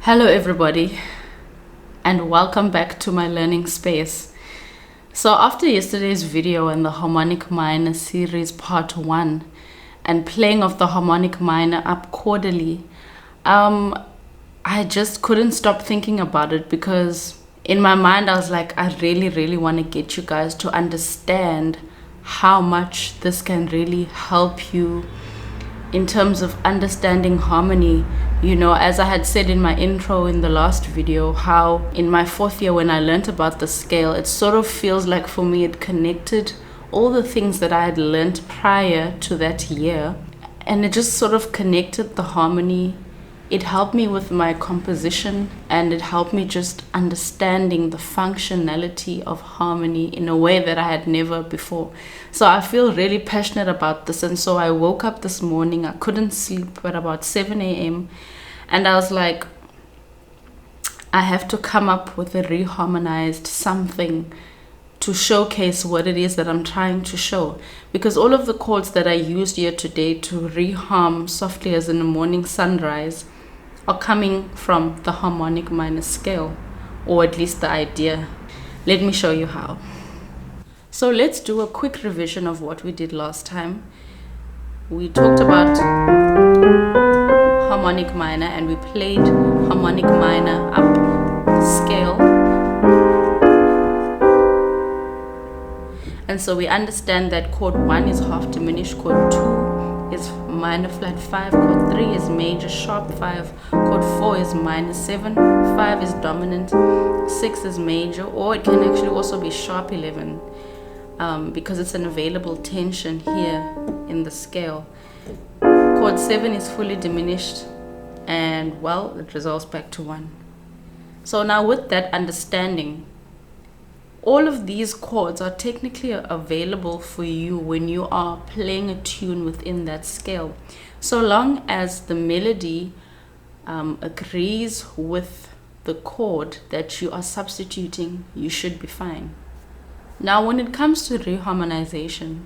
Hello everybody, and welcome back to my learning space. So after yesterday's video and the harmonic minor series part 1 and playing of the harmonic minor up chordally, I just couldn't stop thinking about it, because in my mind I was like, I really want to get you guys to understand how much this can really help you in terms of understanding harmony. You know, as I had said in my intro in the last video, how in my 4th year when I learned about the scale, it sort of feels like for me it connected all the things that I had learned prior to that year, and it just sort of connected the harmony. It helped me with my composition, and it helped me just understanding the functionality of harmony in a way that I had never before. So I feel really passionate about this, and so I woke up this morning, I couldn't sleep at about 7 a.m. and I was like, I have to come up with a reharmonized something to showcase what it is that I'm trying to show, because all of the chords that I used here today to reharm softly as in the morning sunrise are coming from the harmonic minor scale, or at least the idea. Let me show you how. So let's do a quick revision of what we did last time. We talked about harmonic minor, and we played harmonic minor up the scale. And so we understand that chord 1 is half diminished, chord 2 is minor flat 5, chord 3 is major sharp 5, chord 4 is minor 7, 5 is dominant, 6 is major, or it can actually also be sharp 11, because it's an available tension here in the scale. Chord 7 is fully diminished, and well, it resolves back to 1. So now with that understanding, all of these chords are technically available for you when you are playing a tune within that scale. So long as the melody agrees with the chord that you are substituting, you should be fine. Now, when it comes to reharmonization,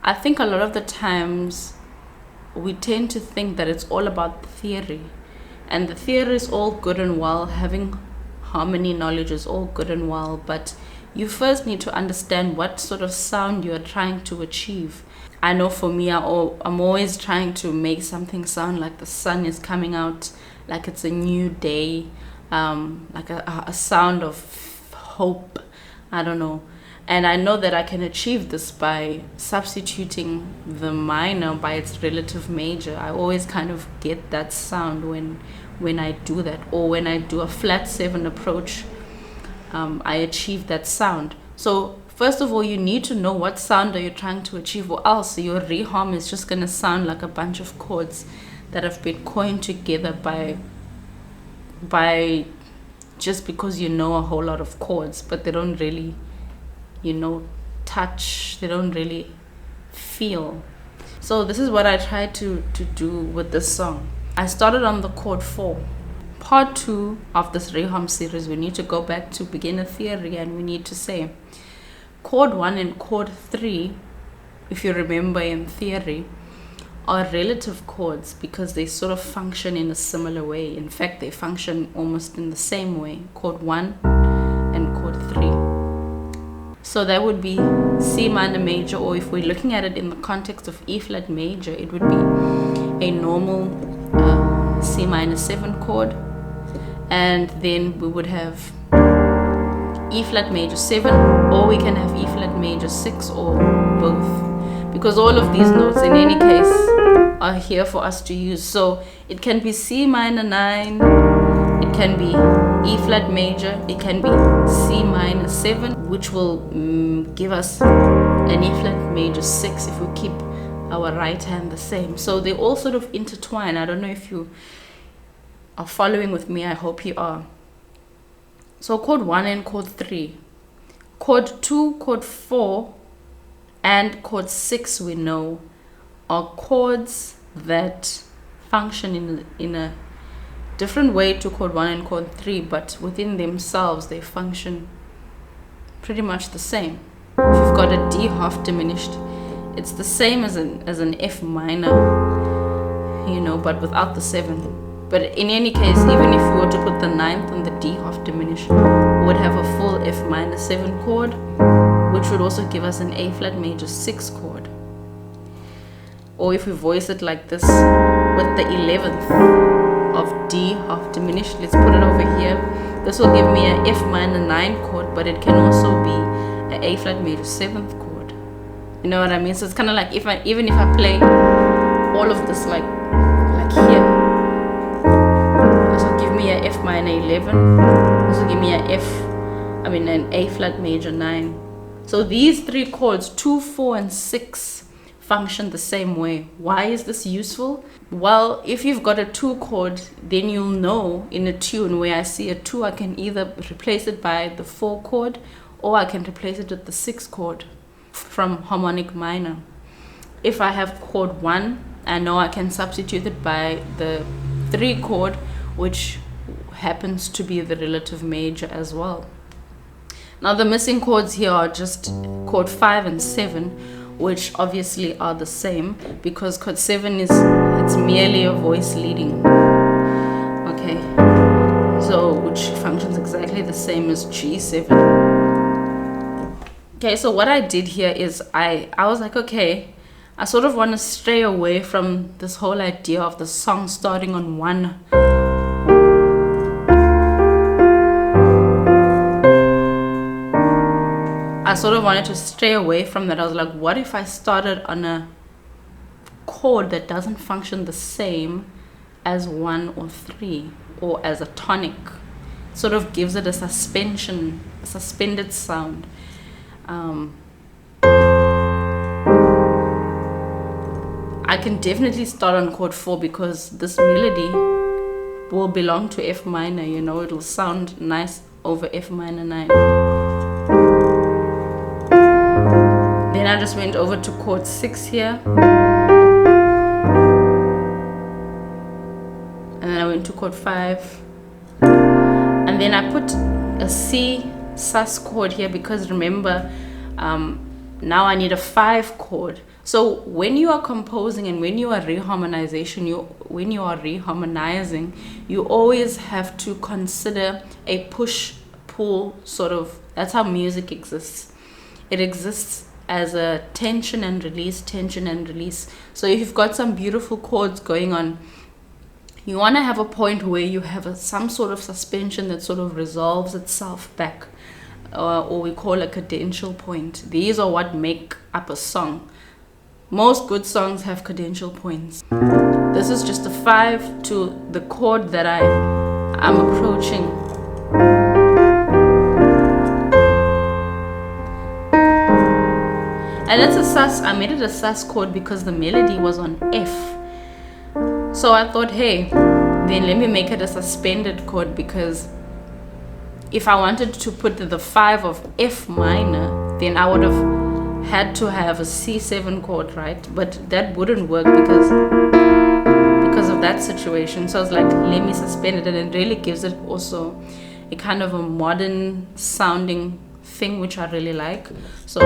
I think a lot of the times we tend to think that it's all about the theory. And the theory is all good and well, having harmony knowledge is all good and well, but you first need to understand what sort of sound you are trying to achieve. I know for me, I'm always trying to make something sound like the sun is coming out, like it's a new day, like a sound of hope, I don't know. And I know that I can achieve this by substituting the minor by its relative major. I always kind of get that sound when I do that, or when I do a flat 7 approach, I achieve that sound. So first of all, you need to know what sound are you trying to achieve, or else your reharm is just going to sound like a bunch of chords that have been coined together by just because you know a whole lot of chords, but they don't really, touch, they don't really feel. So this is what I tried to do with this song. I started on the chord 4. Part 2 of this reharm series, we need to go back to beginner theory, and we need to say chord 1 and chord 3, if you remember in theory, are relative chords because they sort of function in a similar way. In fact, they function almost in the same way, chord 1 and chord 3. So that would be C minor major, or if we're looking at it in the context of E flat major, it would be a normal C minor 7 chord, and then we would have E flat major 7, or we can have E flat major 6, or both, because all of these notes in any case are here for us to use. So it can be C minor 9, it can be E flat major, it can be C minor 7, which will give us an E flat major 6 if we keep our right hand the same. So they all sort of intertwine. I don't know if you are following with me. I hope you are. So chord 1 and chord 3, chord 2, chord 4, and chord 6, we know, are chords that function in a different way to chord 1 and chord 3, but within themselves they function pretty much the same. If you've got a D half diminished, it's the same as an F minor, but without the 7. But in any case, even if we were to put the ninth on the D half diminished, we would have a full F minor 7 chord, which would also give us an A flat major 6 chord. Or if we voice it like this, with the 11th of D half diminished, let's put it over here. This will give me a F minor 9 chord, but it can also be an A flat major 7th chord. You know what I mean? So it's kind of like even if I play all of this like here, this will give me a F minor 11. This will give me an an A flat major 9. So these 3 chords, 2, 4, and 6, function the same way. Why is this useful? Well, if you've got a 2 chord, then you'll know in a tune where I see a 2, I can either replace it by the 4 chord, or I can replace it with the 6 chord from harmonic minor. If I have chord 1, I know I can substitute it by the 3 chord, which happens to be the relative major as well. Now the missing chords here are just chord 5 and 7, which obviously are the same, because chord 7 it's merely a voice leading. Okay, so which functions exactly the same as G7. Okay, so what I did here is I was like, okay, I sort of want to stray away from this whole idea of the song starting on 1. I sort of wanted to stray away from that. I was like, what if I started on a chord that doesn't function the same as 1 or 3, or as a tonic? It sort of gives it a suspended sound. I can definitely start on chord 4, because this melody will belong to F minor, you know, it'll sound nice over F minor 9. Then I just went over to chord 6 here, and then I went to chord 5, and then I put a C sus chord here, because remember, now I need a 5 chord. So when you are composing and when you are when you are reharmonizing, you always have to consider a push-pull sort of. That's how music exists. It exists as a tension and release, tension and release. So if you've got some beautiful chords going on, you want to have a point where you have some sort of suspension that sort of resolves itself back, or we call a cadential point. These are what make up a song. Most good songs have cadential points. This is just a 5 to the chord that I'm approaching. And that's a sus. I made it a sus chord because the melody was on F. So I thought, hey, then let me make it a suspended chord, because if I wanted to put the 5 of F minor, then I would have had to have a C7 chord, right? But that wouldn't work because of that situation. So I was like, let me suspend it, and it really gives it also a kind of a modern sounding thing, which I really like. So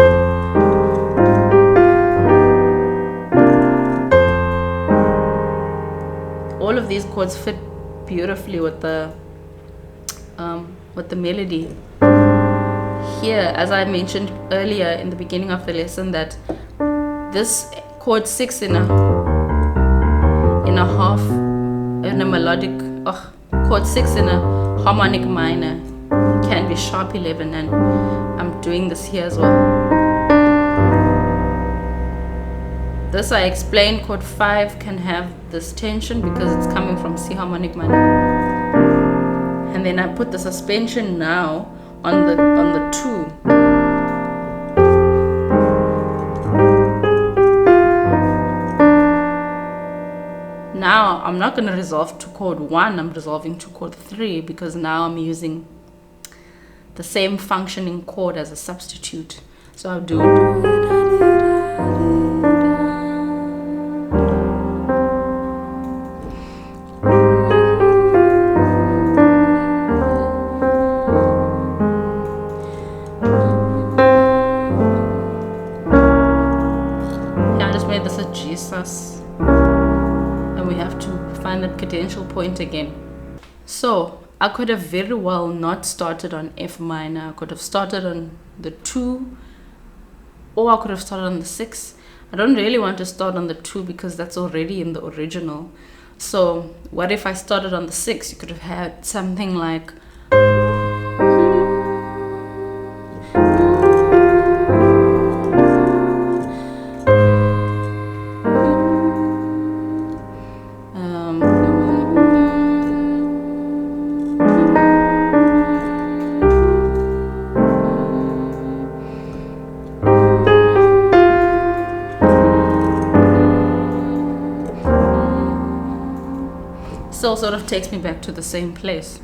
all of these chords fit beautifully with the melody. Here, as I mentioned earlier in the beginning of the lesson, that this chord 6 in a melodic, chord 6 in a harmonic minor can be sharp 11, and I'm doing this here as well. This I explained, chord 5 can have this tension because it's coming from C harmonic minor. And then I put the suspension now on the 2. Now I'm not going to resolve to chord 1, I'm resolving to chord 3, because now I'm using the same functioning chord as a substitute. So I'll do find that cadential point again. So I could have very well not started on F minor. I could have started on the 2, or I could have started on the 6. I don't really want to start on the 2 because that's already in the original. So what if I started on the 6? You could have had something like still sort of takes me back to the same place.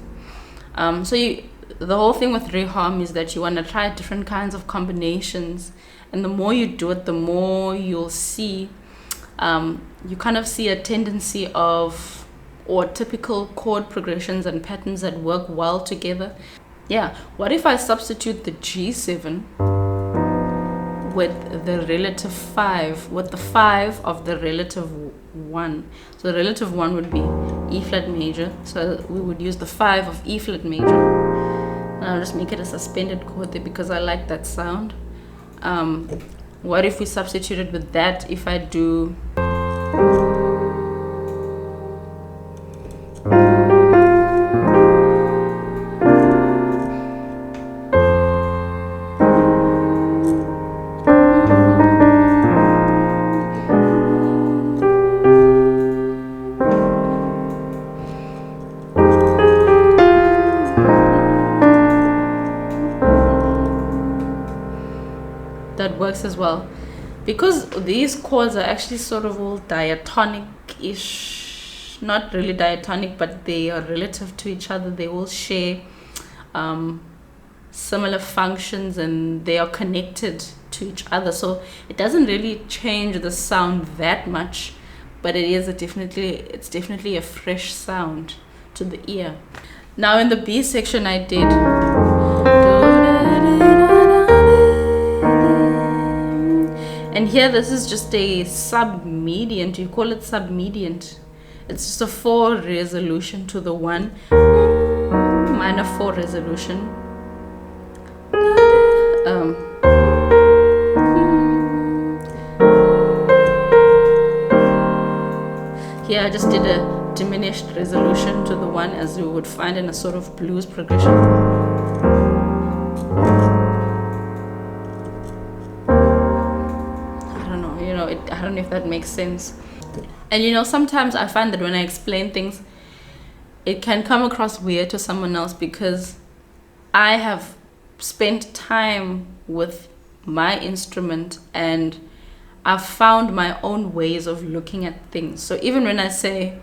The whole thing with reharm is that you want to try different kinds of combinations, and the more you do it, the more you'll see, you kind of see a tendency of, or typical chord progressions and patterns that work well together. Yeah, what if I substitute the G7 with the relative 5, with the 5 of the relative 1? So the relative 1 would be E flat major, so we would use the 5 of E flat major, and I'll just make it a suspended chord there because I like that sound. What if we substituted with that? If I do works as well, because these chords are actually sort of all diatonic-ish, not really diatonic, but they are relative to each other. They all share similar functions and they are connected to each other, so it doesn't really change the sound that much, but it's definitely a fresh sound to the ear. Now in the B section I did, and here this is just a submediant. You call it submediant. It's just a 4 resolution to the 1, minor 4 resolution. Here I just did a diminished resolution to the 1, as you would find in a sort of blues progression. I don't know if that makes sense. And sometimes I find that when I explain things, it can come across weird to someone else because I have spent time with my instrument and I've found my own ways of looking at things. So even when I say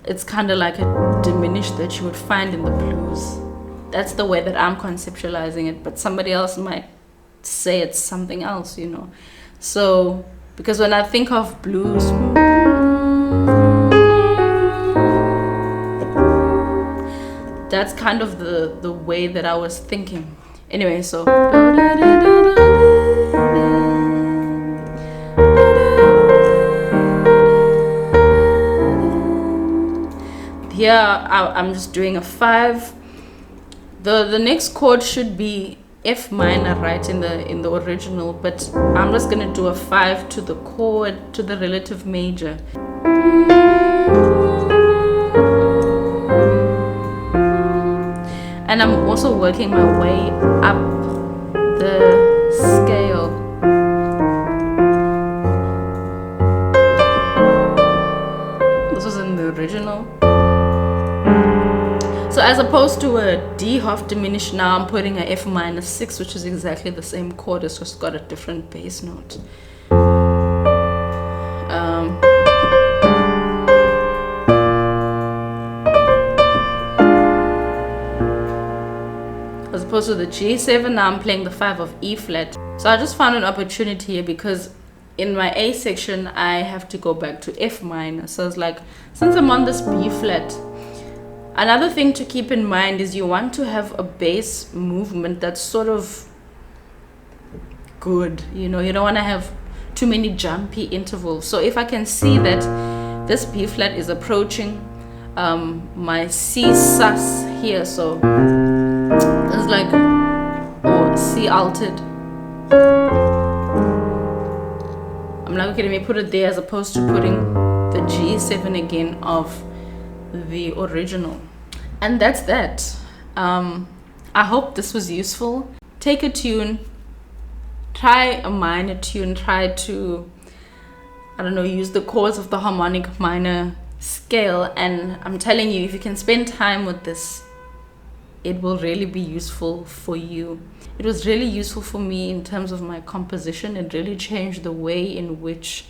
it's kind of like a diminished that you would find in the blues, that's the way that I'm conceptualizing it, but somebody else might say it's something else, So because when I think of blues, that's kind of the way that I was thinking. Anyway, so here I'm just doing a 5. The next chord should be F minor, right, in the original, but I'm just gonna do a 5 to the chord, to the relative major. And I'm also working my way up the scale. This was in the original. So as opposed to a D half diminished, now I'm putting a F minor 6, which is exactly the same chord, it's just got a different bass note. As opposed to the G7, now I'm playing the 5 of E flat. So I just found an opportunity here because in my A section I have to go back to F minor. So it's like, since I'm on this B flat, another thing to keep in mind is you want to have a bass movement that's sort of good. You don't want to have too many jumpy intervals. So if I can see that this B flat is approaching my C sus here, so it's like, or C altered. I'm like, okay, let me put it there as opposed to putting the G7 again of the original. And that's that. I hope this was useful. Take a tune, try a minor tune, try to, I don't know, use the chords of the harmonic minor scale, and I'm telling you, if you can spend time with this, it will really be useful for you. It was really useful for me in terms of my composition. It really changed the way in which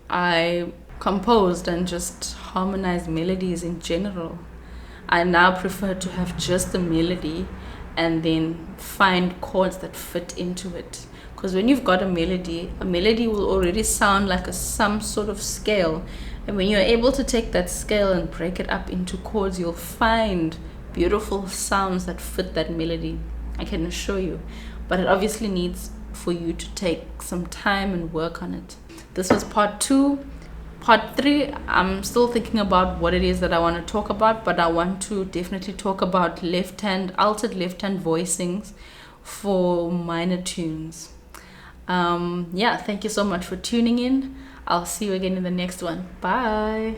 I composed and just harmonized melodies in general. I now prefer to have just the melody and then find chords that fit into it. Because when you've got a melody will already sound like some sort of scale. And when you're able to take that scale and break it up into chords, you'll find beautiful sounds that fit that melody. I can assure you. But it obviously needs for you to take some time and work on it. This was part 2. Part 3, I'm still thinking about what it is that I want to talk about, but I want to definitely talk about altered left hand voicings for minor tunes. Yeah, thank you so much for tuning in. I'll see you again in the next one. Bye.